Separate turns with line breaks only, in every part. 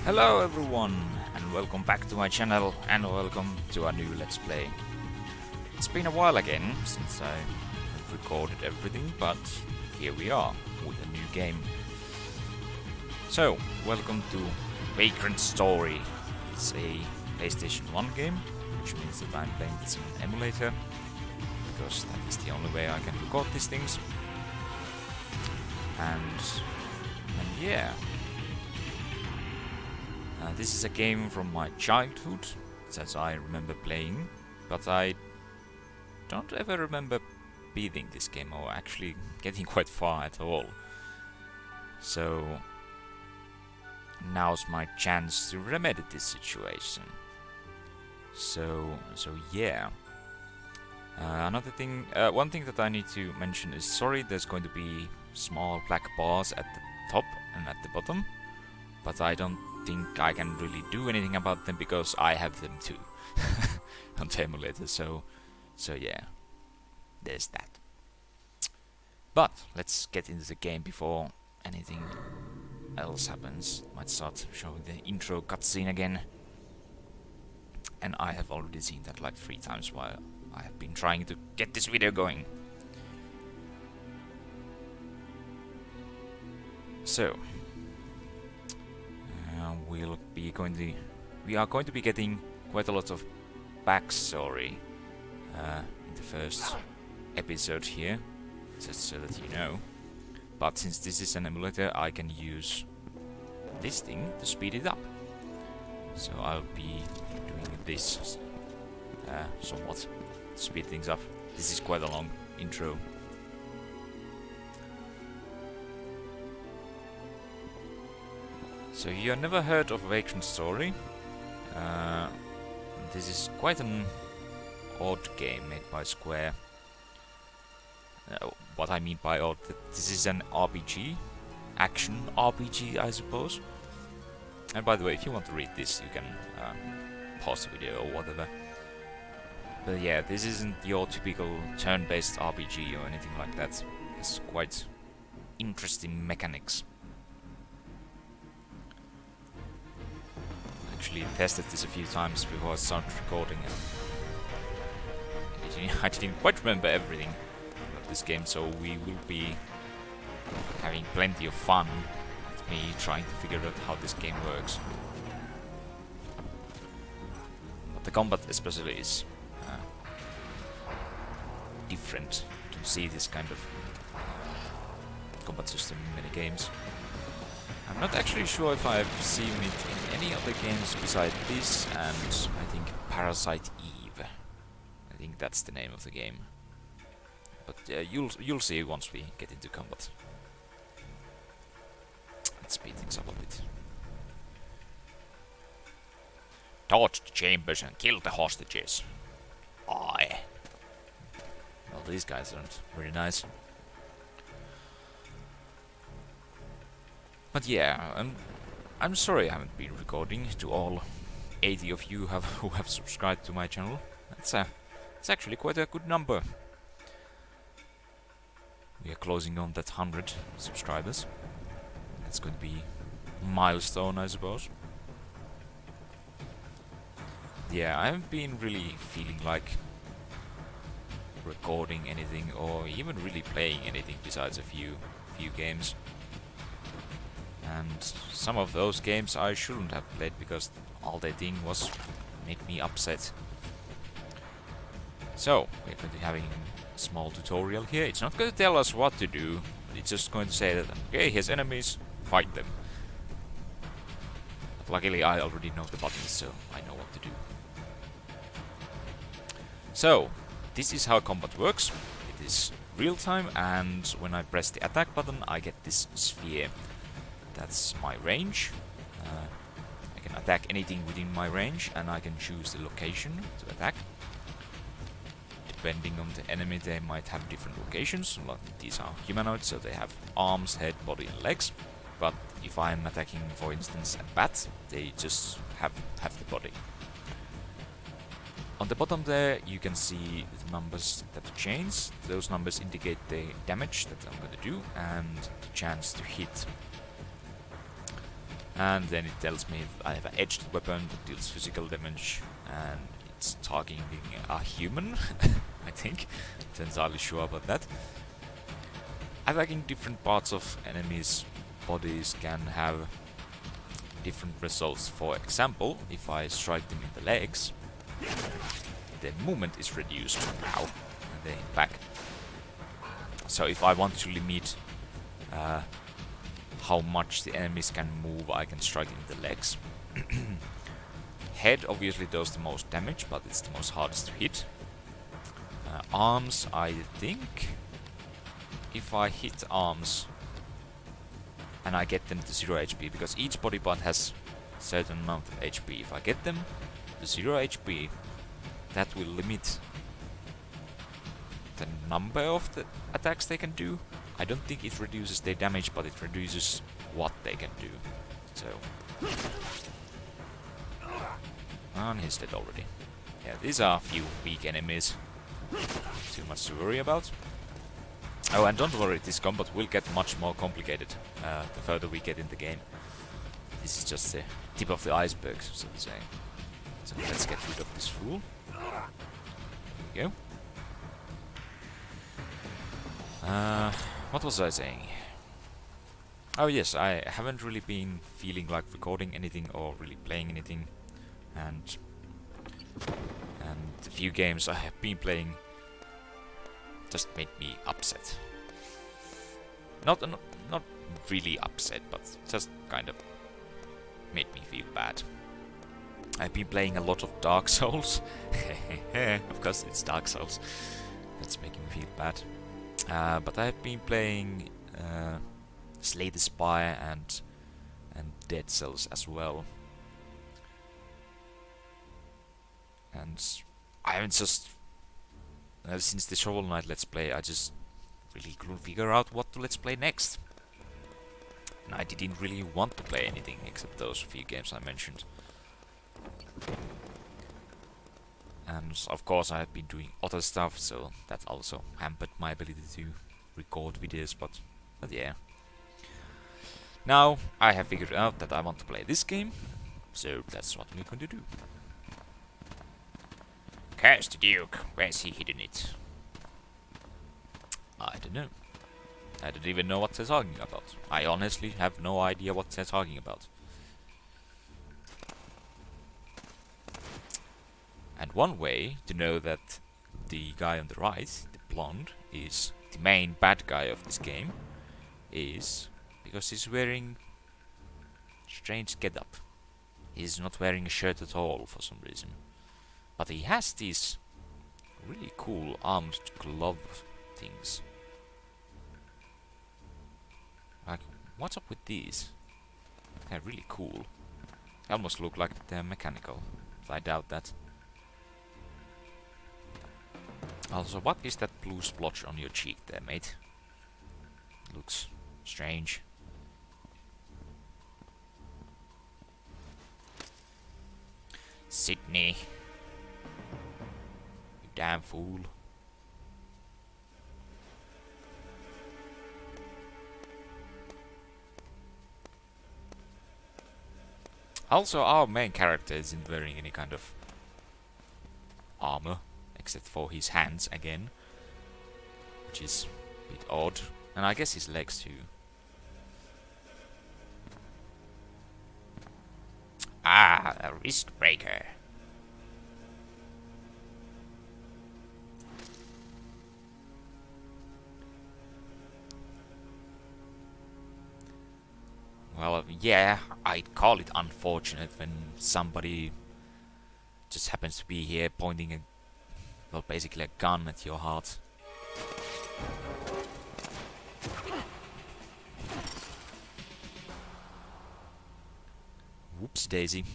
Hello everyone, and welcome back to my channel, and welcome to a new Let's Play. It's been a while again since I recorded everything, but here we are with a new game. So, welcome to Vagrant Story. It's a PlayStation 1 game, which means that I'm playing this in an emulator, because that is the only way I can record these things. And yeah. This is a game from my childhood that I remember playing, but I don't ever remember beating this game or actually getting quite far at all. So now's my chance to remedy this situation. So yeah. Another thing, one thing that I need to mention is sorry, there's going to be small black bars at the top and at the bottom, but I don't think I can really do anything about them because I have them too on the emulator, so yeah, there's that. But let's get into the game before anything else happens. Might start showing the intro cutscene again, and I have already seen that like 3 times while I have been trying to get this video going. So we are going to be getting quite a lot of backstory in the first episode here, just so that you know. But since this is an emulator, I can use this thing to speed it up. So I'll be doing this somewhat to speed things up. This is quite a long intro. So you have never heard of Vagrant Story. This is quite an odd game made by Square. What I mean by odd, this is an RPG, action RPG, I suppose. And by the way, if you want to read this, you can pause the video or whatever. But yeah, this isn't your typical turn-based RPG or anything like that. It's quite interesting mechanics. Actually tested this a few times before I started recording, and I didn't quite remember everything about this game, so we will be having plenty of fun with me trying to figure out how this game works. But the combat especially is different to see this kind of combat system in many games. I'm not actually sure if I've seen it in any other games besides this, and I think Parasite Eve. I think that's the name of the game. But you'll see once we get into combat. Let's speed things up a bit. Torch the chambers and kill the hostages. Aye. Well, these guys aren't very nice. But yeah, I'm sorry I haven't been recording to all 80 of you who have subscribed to my channel. It's actually quite a good number. We are closing on that 100 subscribers. That's going to be a milestone, I suppose. Yeah, I haven't been really feeling like recording anything or even really playing anything besides a few games. And some of those games I shouldn't have played because all they did was make me upset. So, we're going to be having a small tutorial here. It's not going to tell us what to do, but it's just going to say that, okay, here's enemies, fight them. But luckily I already know the buttons, so I know what to do. So, this is how combat works. It is real time, and when I press the attack button I get this sphere. That's my range. I can attack anything within my range, and I can choose the location to attack. Depending on the enemy, they might have different locations. These are humanoids, so they have arms, head, body and legs. But if I'm attacking, for instance, a bat, they just have the body. On the bottom there, you can see the numbers that change. Those numbers indicate the damage that I'm going to do and the chance to hit. And then it tells me I have an edged weapon that deals physical damage, and it's targeting a human, I think. Not entirely sure about that. Attacking different parts of enemies' bodies can have different results. For example, if I strike them in the legs, their movement is reduced. Ow. And then back. So if I want to limit how much the enemies can move, I can strike in the legs. Head obviously does the most damage, but it's the most hardest to hit. Arms, I think if I hit arms and I get them to 0 HP, because each body part has a certain amount of HP, if I get them to 0 HP, that will limit the number of the attacks they can do. I don't think it reduces their damage, but it reduces what they can do. So, and he's dead already. Yeah, these are a few weak enemies. Too much to worry about. Oh, and don't worry, this combat will get much more complicated the further we get in the game. This is just the tip of the iceberg, so to say. So let's get rid of this fool. There we go. What was I saying? Oh yes, I haven't really been feeling like recording anything or really playing anything, and the few games I have been playing just made me upset. Not really upset, but just kind of made me feel bad. I've been playing a lot of Dark Souls. Of course it's Dark Souls. That's making me feel bad. But I've been playing Slay the Spire and Dead Cells as well. And I haven't just... since the Shovel Knight Let's Play, I just really couldn't figure out what to Let's Play next. And I didn't really want to play anything except those few games I mentioned. And of course I have been doing other stuff, so that also hampered my ability to record videos, but yeah. Now I have figured out that I want to play this game, so that's what we're going to do. Curse the Duke, where's he hidden it? I don't know. I don't even know what they're talking about. I honestly have no idea what they're talking about. And one way to know that the guy on the right, the blonde, is the main bad guy of this game is because he's wearing strange getup. He's not wearing a shirt at all for some reason. But he has these really cool armed glove things. Like, what's up with these? They're really cool. They almost look like they're mechanical. But I doubt that. Also, what is that blue splotch on your cheek there, mate? Looks strange. Sydney. You damn fool. Also, our main character isn't wearing any kind of armor, except for his hands again, which is a bit odd, and I guess his legs too. Ah, a wrist breaker. Well, yeah, I'd call it unfortunate when somebody just happens to be here pointing a, well, basically a gun at your heart. Whoops daisy.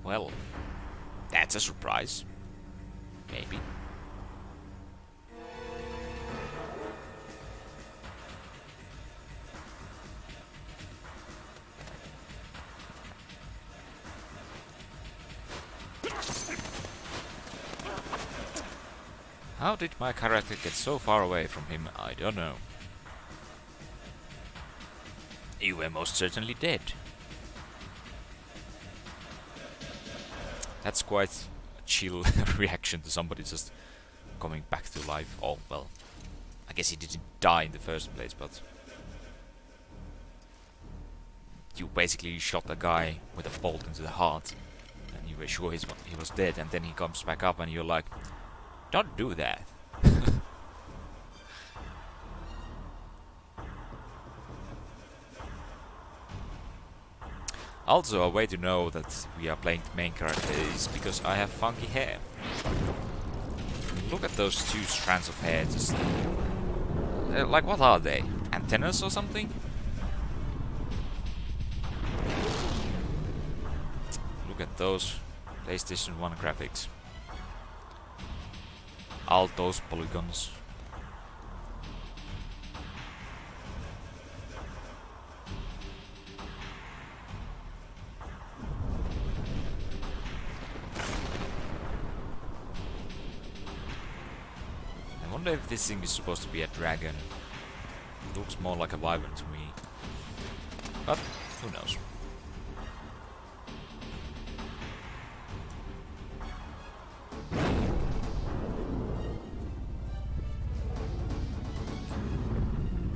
Well, that's a surprise. Maybe. How did my character get so far away from him? I don't know. You were most certainly dead. That's quite a chill reaction to somebody just coming back to life. Oh, well, I guess he didn't die in the first place, but you basically shot a guy with a bolt into the heart, and you were sure he was dead, and then he comes back up, and you're like, don't do that. Also, a way to know that we are playing the main character is because I have funky hair. Look at those two strands of hair, just... like, what are they? Antennas or something? Look at those PlayStation 1 graphics. All those polygons. I wonder if this thing is supposed to be a dragon. It looks more like a wyvern to me. But who knows?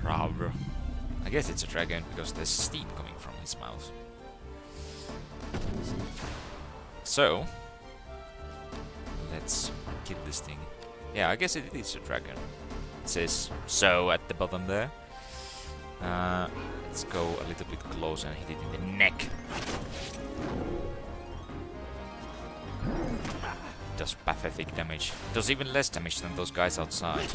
Rawr. I guess it's a dragon because there's steam coming from his mouth. So, let's kill this thing. Yeah, I guess it is a dragon. It says so at the bottom there. Let's go a little bit closer and hit it in the neck. It does pathetic damage. It does even less damage than those guys outside.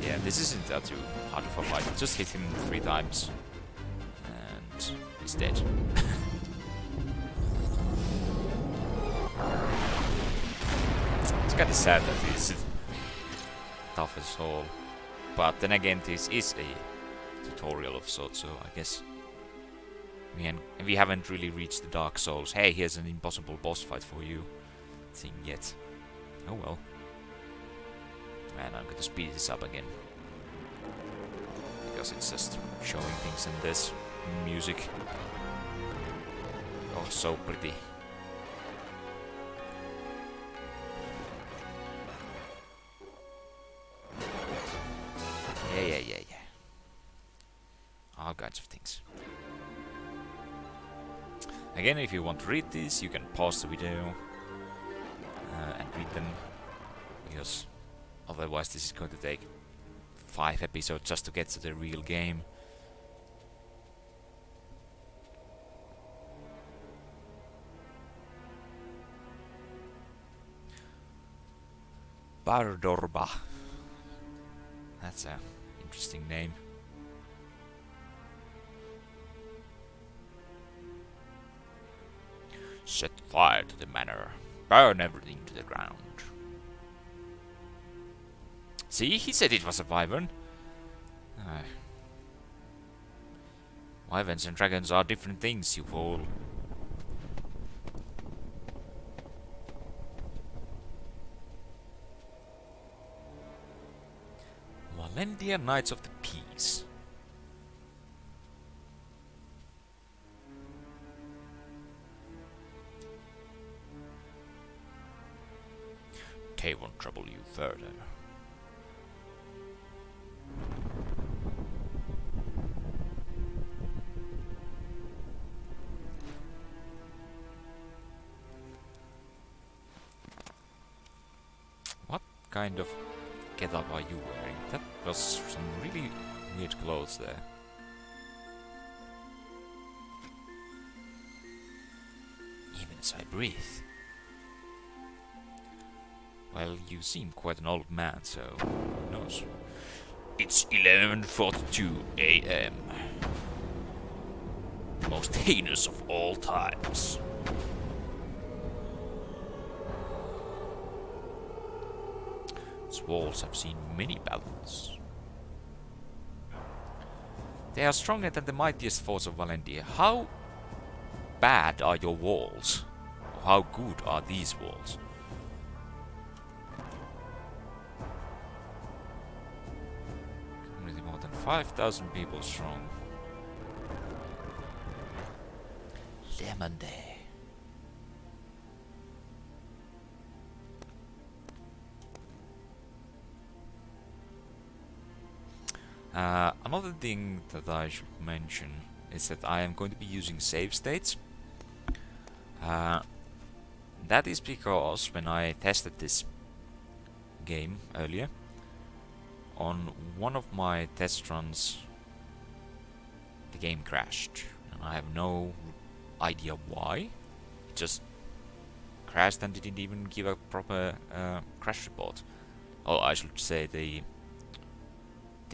Yeah, this isn't that too hard of a fight. Just hit him 3 times. And he's dead. It's kinda sad that he's tough as all. But then again, this is a tutorial of sorts, so I guess we haven't really reached the Dark Souls. Hey, here's an impossible boss fight for you thing yet. Oh well. Man, I'm going to speed this up again. Because it's just showing things in this music. Oh, so pretty. Yeah. All kinds of things. Again, if you want to read this, you can pause the video and read them. Because otherwise this is going to take 5 episodes just to get to the real game. Bardorba. That's a interesting name. Set fire to the manor. Burn everything to the ground. See, he said it was a wyvern. Wyverns and dragons are different things, you fool. Valendia Knights of the Peace. They won't trouble you further. What kind of getup are you wearing? That was some really weird clothes there. Even as I breathe. Well, you seem quite an old man, so who knows? It's 11:42 a.m. The most heinous of all times. Its walls have seen many battles. They are stronger than the mightiest force of Valendia. How bad are your walls? Or how good are these walls? 5,000 people strong. Lemon Day. Another thing that I should mention is that I am going to be using save states. That is because when I tested this game earlier, on one of my test runs, the game crashed, and I have no idea why. It just crashed and didn't even give a proper crash report. Oh, I should say the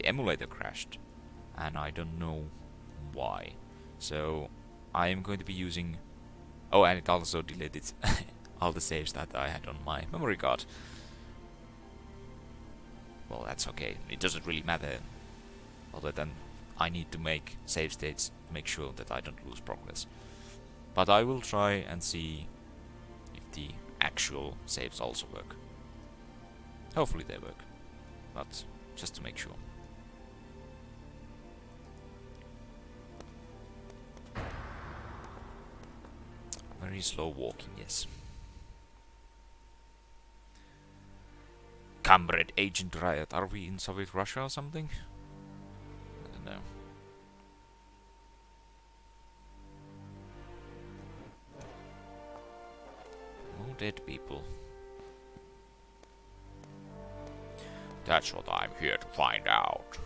emulator crashed, and I don't know why. So I am going to be using... Oh, and it also deleted all the saves that I had on my memory card. Well, that's okay. It doesn't really matter, other than I need to make save states to make sure that I don't lose progress. But I will try and see if the actual saves also work. Hopefully they work, but just to make sure. Very slow walking, yes. Comrade Agent Riot, are we in Soviet Russia or something? I don't know. More dead people. That's what I'm here to find out.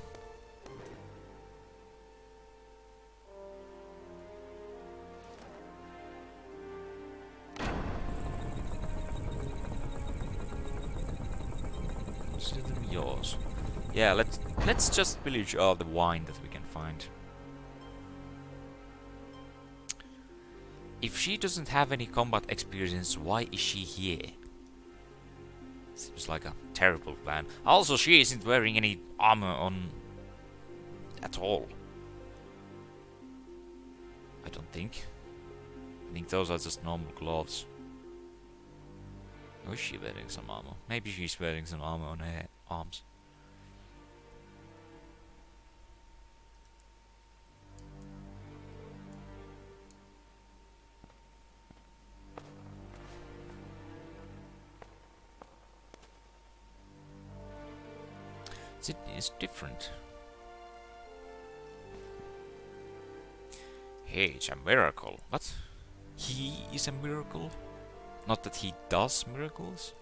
Yours. Yeah, let's just pillage all the wine that we can find. If she doesn't have any combat experience, why is she here? Seems like a terrible plan. Also, she isn't wearing any armor on at all. I don't think. I think those are just normal gloves. Or is she wearing some armor? Maybe she's wearing some armor on her arms. Sydney is different. Hey, it's a miracle. What? He is a miracle? Not that he does miracles?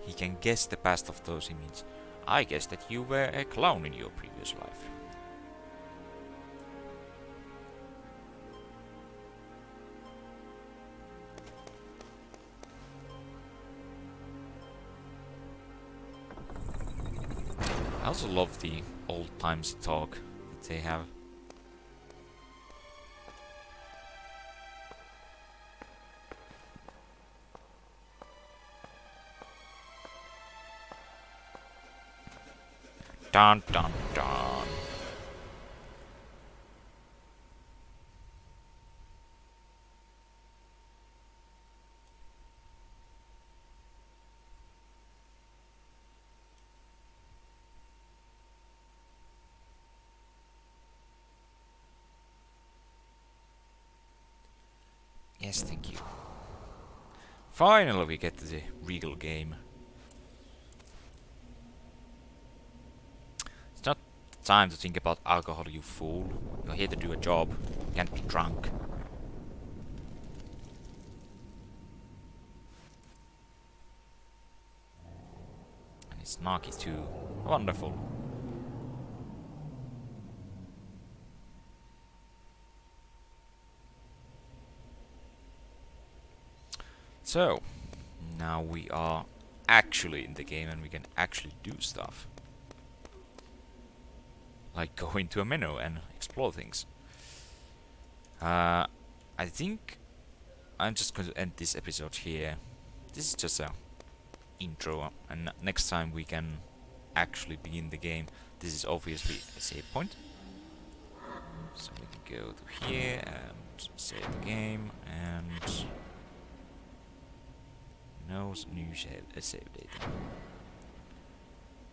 He can guess the past of those he meets. I guess that you were a clown in your previous life. I also love the old times talk that they have. Dun dun dun. Yes, thank you. Finally we get to the real game. It's not time to think about alcohol, you fool. You're here to do a job. You can't be drunk. And it's snarky too. Wonderful. So, now we are actually in the game and we can actually do stuff. Like go into a menu and explore things. I think I'm just going to end this episode here. This is just a intro, and next time we can actually begin the game. This is obviously a save point. So we can go to here and save the game, and No new save data.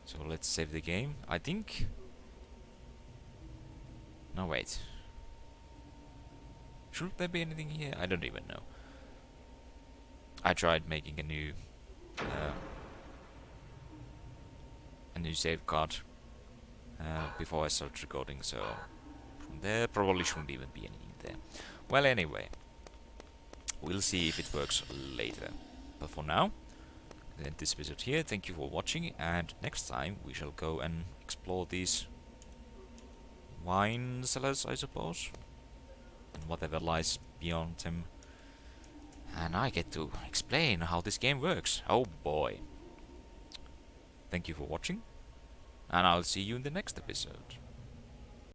So let's save the game. I think... No, wait. Should there be anything here? I don't even know. I tried making a new save card before I started recording, so from there probably shouldn't even be anything there. Well, anyway, we'll see if it works later. But for now, end this episode here. Thank you for watching, and next time we shall go and explore these wine cellars, I suppose, and whatever lies beyond them. And I get to explain how this game works. Oh boy. Thank you for watching, and I'll see you in the next episode.